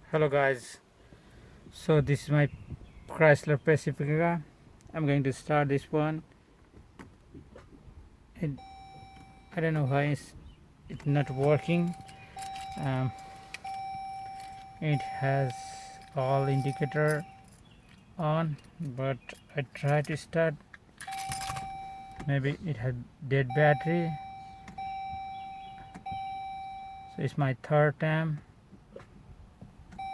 Hello guys, so this is my Chrysler Pacifica. I'm going to start this one. it, I don't know why it's not working. um, it has all indicator on, but I try to start. Maybe it had dead battery, so it's my third time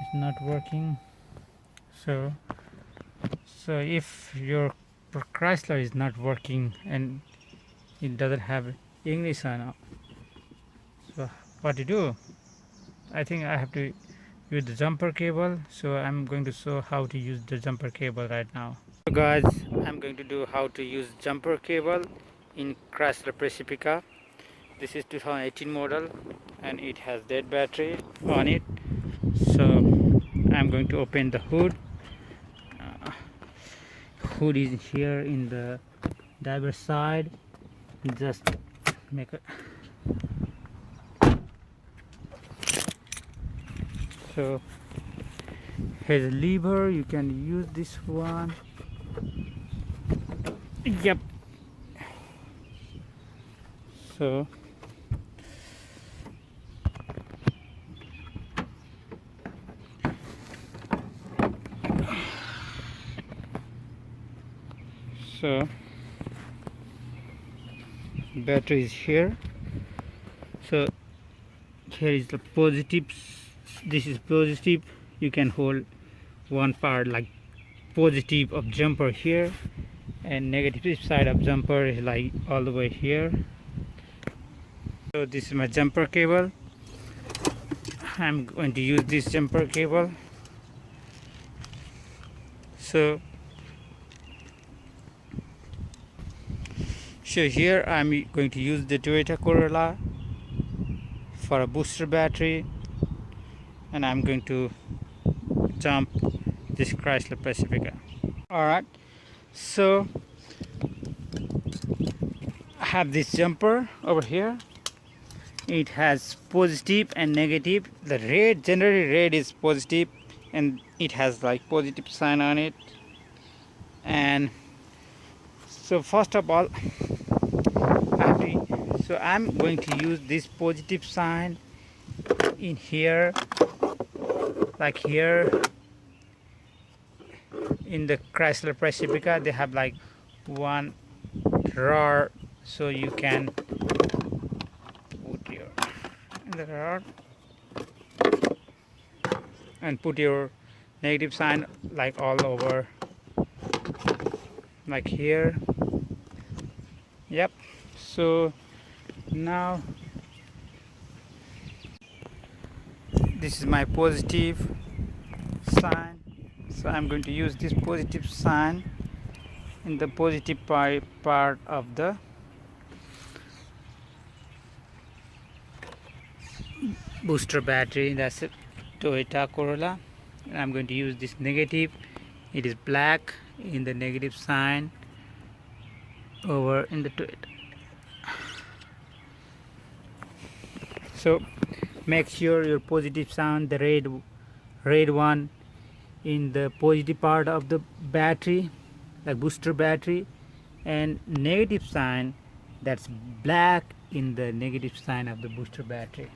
it's not working. So if your Chrysler is not working and it doesn't have ignition, so what to do? I think I have to use the jumper cable, so I'm going to show how to use the jumper cable right now. So guys, I'm going to do how to use jumper cable in Chrysler Pacifica. This is 2018 model and it has dead battery on it. So I'm going to open the hood. Hood is here in the driver's side. Just make a so here's a lever, you can use this one. Yep. So battery is here. So here is the positive. This is positive. You can hold one part like positive of jumper here, and negative side of jumper is like all the way here. So this is my jumper cable. I'm going to use this jumper cable. So here I'm going to use the Toyota Corolla for a booster battery, and I'm going to jump this Chrysler Pacifica. Alright, so I have this jumper over here. It has positive and negative. The red, generally red is positive, and it has like positive sign on it. And so first of all, I'm going to use this positive sign in here, like here in the Chrysler Pacifica. They have like one rod, so you can put your in the rod and put your negative sign like all over, like here. Yep. So now this is my positive sign, so I'm going to use this positive sign in the positive part of the booster battery. That's a Toyota Corolla, and I'm going to use this negative. It is black in the negative sign over in the Toyota. So make sure your positive sign, the red one, in the positive part of the battery, like booster battery, and negative sign that's black in the negative sign of the booster battery.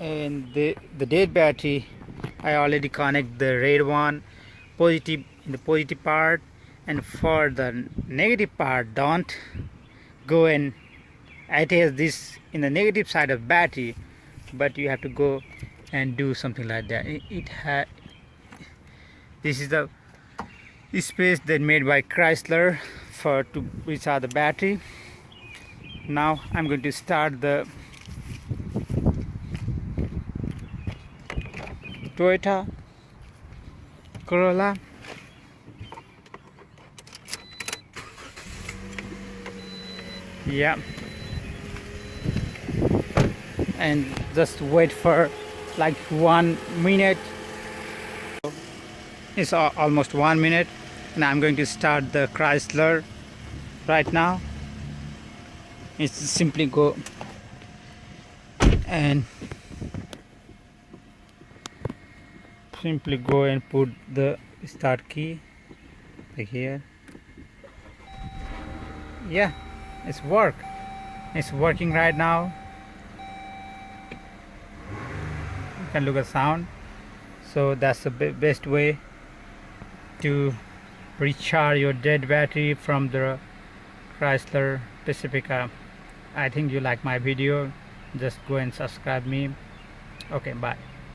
And the dead battery, I already connect the red one positive in the positive part, and for the negative part, don't go and attach this in the negative side of battery, but you have to go and do something like that. This is the space that made by Chrysler for to recharge the battery. Now I'm going to start the Toyota Corolla. Yeah, and just wait for like 1 minute. It's almost 1 minute, and I'm going to start the Chrysler right now. It's simply go and simply go and put the start key like here. Yeah, it's working right now. You can look at sound. So that's the best way to recharge your dead battery from the Chrysler Pacifica. I think you like my video. Just go and subscribe me. Okay, bye.